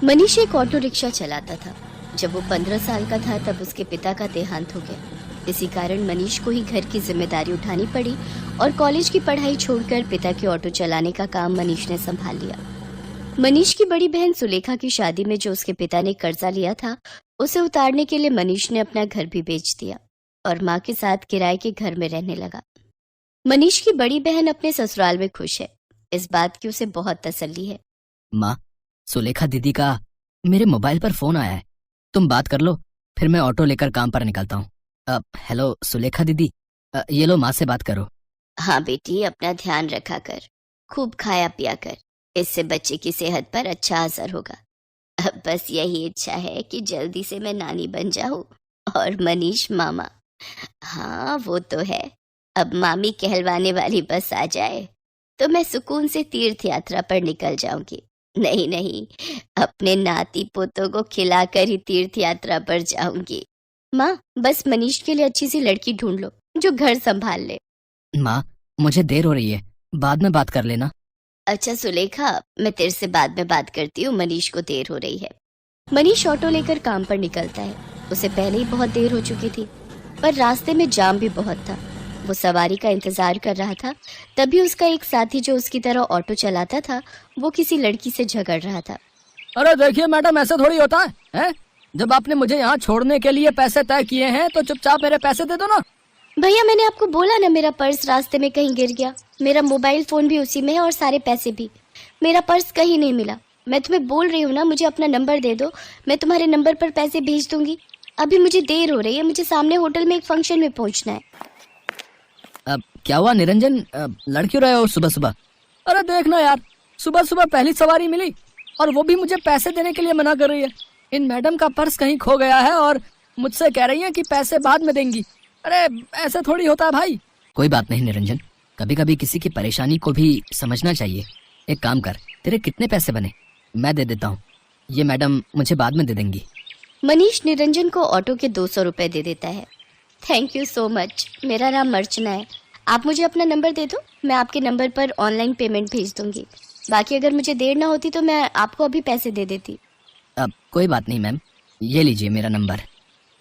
मनीष एक auto rickshaw चलाता था। जब वो 15 साल का था तब उसके पिता का देहांत हो गया। इसी कारण मनीष को ही घर की जिम्मेदारी उठानी पड़ी और कॉलेज की पढ़ाई छोड़कर पिता के ऑटो चलाने का काम मनीष ने संभाल लिया। मनीष की बड़ी बहन सुलेखा की शादी में जो उसके पिता ने कर्जा लिया था, उसे उतारने के लिए मनीष ने अपना घर भी बेच दिया और माँ के साथ किराए के घर में रहने लगा। मनीष की बड़ी बहन अपने ससुराल में खुश है। इस बात की उसे बहुत तसल्ली है। माँ, सुलेखा दीदी का मेरे मोबाइल पर फोन आया है, तुम बात कर लो, फिर मैं ऑटो लेकर काम पर निकलता हूँ। हेलो सुलेखा दीदी, ये लो माँ से बात करो। हाँ बेटी, अपना ध्यान रखा कर, खूब खाया पिया कर, इससे बच्चे की सेहत पर अच्छा असर होगा। अब बस यही इच्छा है कि जल्दी से मैं नानी बन जाऊं और मनीष मामा। हाँ वो तो है, अब मामी कहलवाने वाली बस आ जाए तो मैं सुकून से तीर्थ यात्रा पर निकल जाऊंगी। नहीं नहीं, अपने नाती पोतों को खिलाकर ही तीर्थ यात्रा पर जाऊंगी। माँ, बस मनीष के लिए अच्छी सी लड़की ढूंढ लो जो घर संभाल ले। माँ, मुझे देर हो रही है, बाद में बात कर लेना। अच्छा सुलेखा, मैं तेरे से बाद में बात करती हूँ, मनीष को देर हो रही है। मनीष ऑटो लेकर काम पर निकलता है। उसे पहले ही बहुत देर हो चुकी थी, पर रास्ते में जाम भी बहुत था। वो सवारी का इंतजार कर रहा था, तभी उसका एक साथी जो उसकी तरह ऑटो चलाता था, वो किसी लड़की से झगड़ रहा था। अरे देखिए मैडम, ऐसा थोड़ी होता है? जब आपने मुझे यहाँ छोड़ने के लिए पैसे तय किए हैं तो चुपचाप मेरे पैसे दे दो ना। भैया, मैंने आपको बोला ना, मेरा पर्स रास्ते में कहीं गिर गया। मेरा मोबाइल फोन भी उसी में है और सारे पैसे भी। मेरा पर्स कहीं नहीं मिला। मैं तुम्हें बोल रही हूँ ना, मुझे अपना नंबर दे दो, मैं तुम्हारे नंबर पर पैसे भेज दूंगी। अभी मुझे देर हो रही है, मुझे सामने होटल में एक फंक्शन में पहुंचना है। अब क्या हुआ निरंजन, लड़ क्यों रहे हो सुबह सुबह? अरे देखना यार, सुबह सुबह पहली सवारी मिली और वो भी मुझे पैसे देने के लिए मना कर रही है। इन मैडम का पर्स कहीं खो गया है और मुझसे कह रही है कि पैसे बाद में देंगी। अरे ऐसा थोड़ी होता है भाई। कोई बात नहीं निरंजन, कभी कभी किसी की परेशानी को भी समझना चाहिए। एक काम कर, तेरे कितने पैसे बने? मैं दे देता हूँ, ये मैडम मुझे बाद में दे देंगी। मनीष निरंजन को ऑटो के 200 रुपए दे देता है। Thank you so much. मेरा नाम अर्चना है। आप मुझे अपना नंबर दे दो, मैं आपके नंबर पर ऑनलाइन पेमेंट भेज दूंगी। बाकी अगर मुझे देर ना होती तो मैं आपको अभी पैसे दे देती। अब कोई बात नहीं मैम, ये लीजिए मेरा नंबर।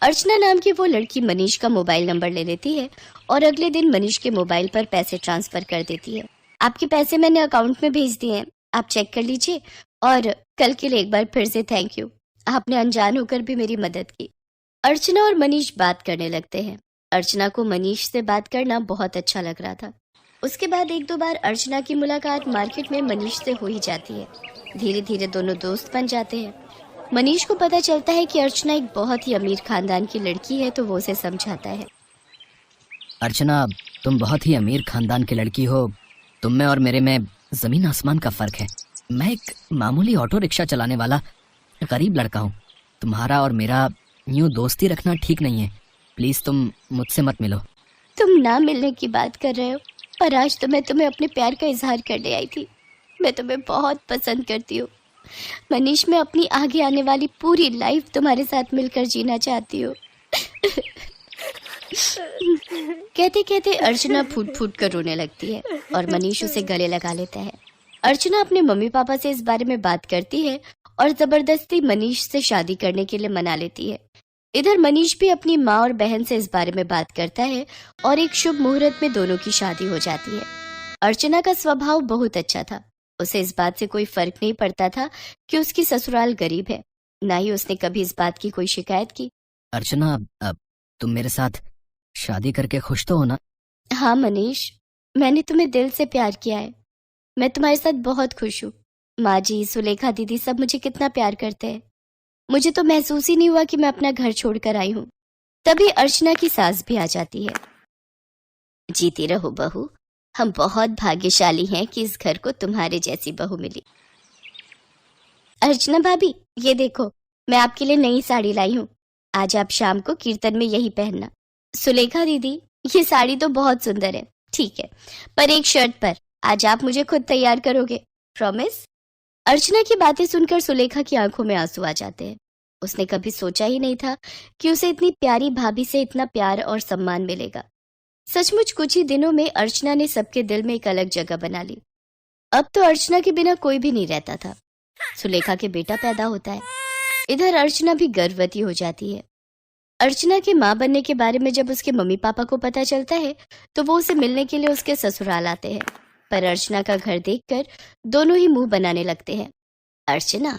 अर्चना नाम की वो लड़की मनीष का मोबाइल नंबर ले लेती है और अगले दिन मनीष के मोबाइल पर पैसे ट्रांसफर कर देती है। आपके पैसे मैंने अकाउंट में भेज दिए हैं, आप चेक कर लीजिए। और कल के लिए एक बार फिर से थैंक यू, आपने अनजान होकर भी मेरी मदद की। अर्चना और मनीष बात करने लगते हैं। अर्चना को मनीष से बात करना बहुत अच्छा लग रहा था। उसके बाद एक दो बार अर्चना की मुलाकात मार्केट में मनीष से हो ही जाती है। धीरे धीरे दोनों दोस्त बन जाते हैं। मनीष को पता चलता है कि अर्चना एक बहुत ही अमीर खानदान की लड़की है, तो वो उसे समझाता है। अर्चना, तुम बहुत ही अमीर खानदान की लड़की हो, तुम में और मेरे में जमीन आसमान का फर्क है। मैं एक मामूली ऑटो रिक्शा चलाने वाला गरीब लड़का हूँ। तुम्हारा और मेरा यूं दोस्ती रखना ठीक नहीं है, प्लीज तुम मुझसे मत मिलो। तुम ना मिलने की बात कर रहे हो, पर आज तो मैं तुम्हें अपने प्यार का इजहार करने आई थी। मैं तुम्हें बहुत पसंद करती हूँ मनीष। मैं अपनी आगे आने वाली पूरी लाइफ तुम्हारे साथ मिलकर जीना चाहती हूँ। कहते कहते अर्चना फूट फूट कर रोने लगती है और मनीष उसे गले लगा लेता है। अर्चना अपने मम्मी पापा से इस बारे में बात करती है और जबरदस्ती मनीष से शादी करने के लिए मना लेती है। इधर मनीष भी अपनी माँ और बहन से इस बारे में बात करता है और एक शुभ मुहूर्त में दोनों की शादी हो जाती है। अर्चना का स्वभाव बहुत अच्छा था। उसे इस बात से कोई फर्क नहीं पड़ता था कि उसकी ससुराल गरीब है, ना ही उसने कभी इस बात की कोई शिकायत की। अर्चना, तुम मेरे साथ शादी करके खुश तो हो ना? हाँ मनीष, मैंने तुम्हें दिल से प्यार किया है। मैं तुम्हारे साथ बहुत खुश हूँ। माँ जी, सुलेखा दीदी सब मुझे कितना प्यार करते हैं। मुझे तो महसूस ही नहीं हुआ कि मैं अपना घर छोड़कर आई हूँ। तभी अर्चना की सास भी आ जाती है। जीती रहो बहू, हम बहुत भाग्यशाली हैं कि इस घर को तुम्हारे जैसी बहू मिली। अर्चना भाभी, ये देखो, मैं आपके लिए नई साड़ी लाई हूँ। आज आप शाम को कीर्तन में यही पहनना। सुलेखा दीदी, ये साड़ी तो बहुत सुंदर है, ठीक है, पर एक शर्त पर। आज आप मुझे खुद तैयार करोगे, प्रॉमिस? अर्चना की बातें सुनकर सुलेखा की आंखों में आंसू आ जाते हैं। उसने कभी सोचा ही नहीं था कि उसे इतनी प्यारी भाभी से इतना प्यार और सम्मान मिलेगा। सचमुच कुछ ही दिनों में अर्चना ने सबके दिल में एक अलग जगह बना ली। अब तो अर्चना के बिना कोई भी नहीं रहता था। सुलेखा के बेटा पैदा होता है। इधर अर्चना भी गर्भवती हो जाती है। अर्चना के माँ बनने के बारे में जब उसके मम्मी पापा को पता चलता है तो वो उसे मिलने के लिए उसके ससुराल आते हैं, पर अर्चना का घर देखकर दोनों ही मुंह बनाने लगते हैं। अर्चना,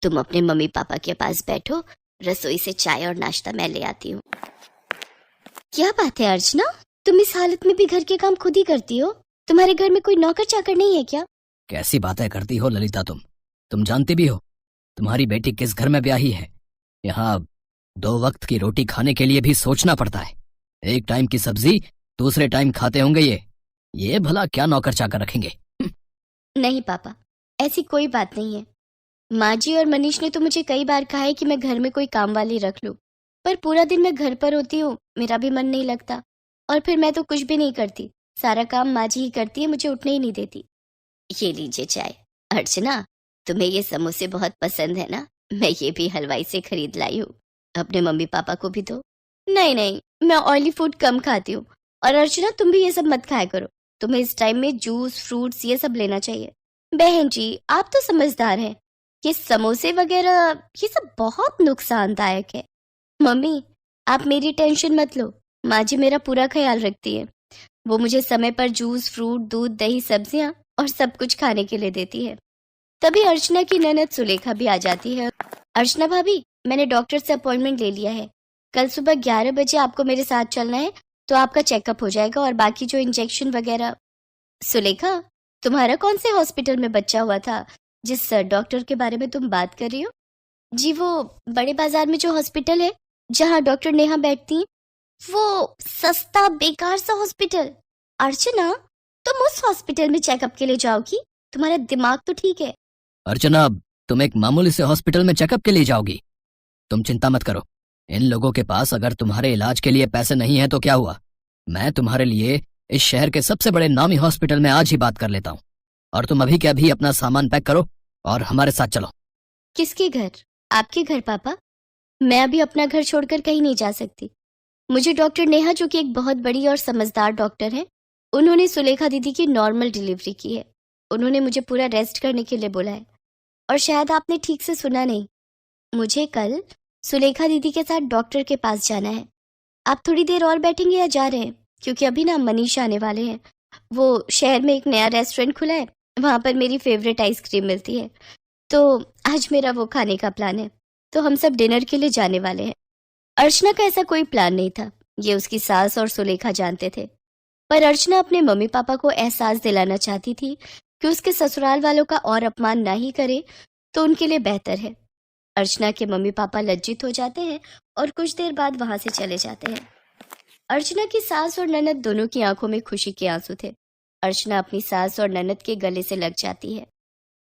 तुम अपने मम्मी पापा के पास बैठो, रसोई से चाय और नाश्ता मैं ले आती हूँ। क्या बात है अर्चना, तुम इस हालत में भी घर के काम खुद ही करती हो? तुम्हारे घर में कोई नौकर चाकर नहीं है क्या? कैसी बातें करती हो ललिता तुम जानती भी हो तुम्हारी बेटी किस घर में ब्याही है। यहाँ 2 वक्त की रोटी खाने के लिए भी सोचना पड़ता है। एक टाइम की सब्जी दूसरे टाइम खाते होंगे ये भला क्या नौकर चाकर रखेंगे? नहीं पापा, ऐसी कोई बात नहीं है। माँ जी और मनीष ने तो मुझे कई बार कहा है कि मैं घर में कोई काम वाली रख लूं, पर पूरा दिन मैं घर पर होती हूँ, मेरा भी मन नहीं लगता, और फिर मैं तो कुछ भी नहीं करती, सारा काम माँ जी ही करती है, मुझे उठने ही नहीं देती। ये लीजिए चाय। अर्चना, तुम्हें ये समोसे बहुत पसंद है ना? मैं ये भी हलवाई से खरीद लाई हूँ, अपने मम्मी पापा को भी दो। नहीं नहीं, मैं ऑयली फूड कम खाती हूँ। और अर्चना, तुम भी ये सब मत खाया करो, तुम्हें इस टाइम में जूस फ्रूट्स ये सब लेना चाहिए। बहन जी, आप तो समझदार हैं, ये समोसे वगैरह ये सब बहुत नुकसानदायक है। मम्मी, आप मेरी टेंशन मत लो, माँ जी मेरा पूरा ख्याल रखती है। वो मुझे समय पर जूस फ्रूट दूध दही सब्जियां और सब कुछ खाने के लिए देती है। तभी अर्चना की ननद सुलेखा भी आ जाती है। अर्चना भाभी, मैंने डॉक्टर से अपॉइंटमेंट ले लिया है, कल सुबह 11 बजे आपको मेरे साथ चलना है, तो आपका चेकअप हो जाएगा और बाकी जो इंजेक्शन वगैरह। सुलेखा, तुम्हारा कौन से हॉस्पिटल में बच्चा हुआ था जिस डॉक्टर के बारे में तुम बात कर रही हो? जी, वो बड़े बाजार में जो हॉस्पिटल है जहाँ डॉक्टर नेहा बैठती हैं, वो सस्ता बेकार सा हॉस्पिटल। अर्चना, तुम उस हॉस्पिटल में चेकअप के लिए जाओगी? तुम्हारा दिमाग तो ठीक है। अर्चना, तुम एक मामूली से हॉस्पिटल में चेकअप के लिए जाओगी? तुम चिंता मत करो, इन लोगों के पास अगर तुम्हारे इलाज के लिए पैसे नहीं है तो क्या हुआ, मैं तुम्हारे लिए इस शहर के सबसे बड़े नामी हॉस्पिटल में आज ही बात कर लेता हूँ। और तुम अभी के अभी अपना सामान पैक करो और हमारे साथ चलो। किसके घर? आपके घर पापा? मैं अभी अपना घर छोड़कर कहीं नहीं जा सकती। मुझे डॉक्टर नेहा, जो कि एक बहुत बड़ी और समझदार डॉक्टर है, उन्होंने सुलेखा दीदी की नॉर्मल डिलीवरी की है। उन्होंने मुझे पूरा रेस्ट करने के लिए बोला है। और शायद आपने ठीक से सुना नहीं, मुझे कल सुलेखा दीदी के साथ डॉक्टर के पास जाना है। आप थोड़ी देर और बैठेंगे या जा रहे हैं? क्योंकि अभी ना मनीष आने वाले हैं। वो शहर में एक नया रेस्टोरेंट खुला है, वहाँ पर मेरी फेवरेट आइसक्रीम मिलती है, तो आज मेरा वो खाने का प्लान है, तो हम सब डिनर के लिए जाने वाले हैं। अर्चना का ऐसा कोई प्लान नहीं था, ये उसकी सास और सुलेखा जानते थे, पर अर्चना अपने मम्मी पापा को एहसास दिलाना चाहती थी कि उसके ससुराल वालों का और अपमान ना ही करे तो उनके लिए बेहतर है। अर्चना के मम्मी पापा लज्जित हो जाते हैं और कुछ देर बाद वहां से चले जाते हैं। अर्चना की सास और ननद दोनों की आंखों में खुशी के आंसू थे। अर्चना अपनी सास और ननद के गले से लग जाती है।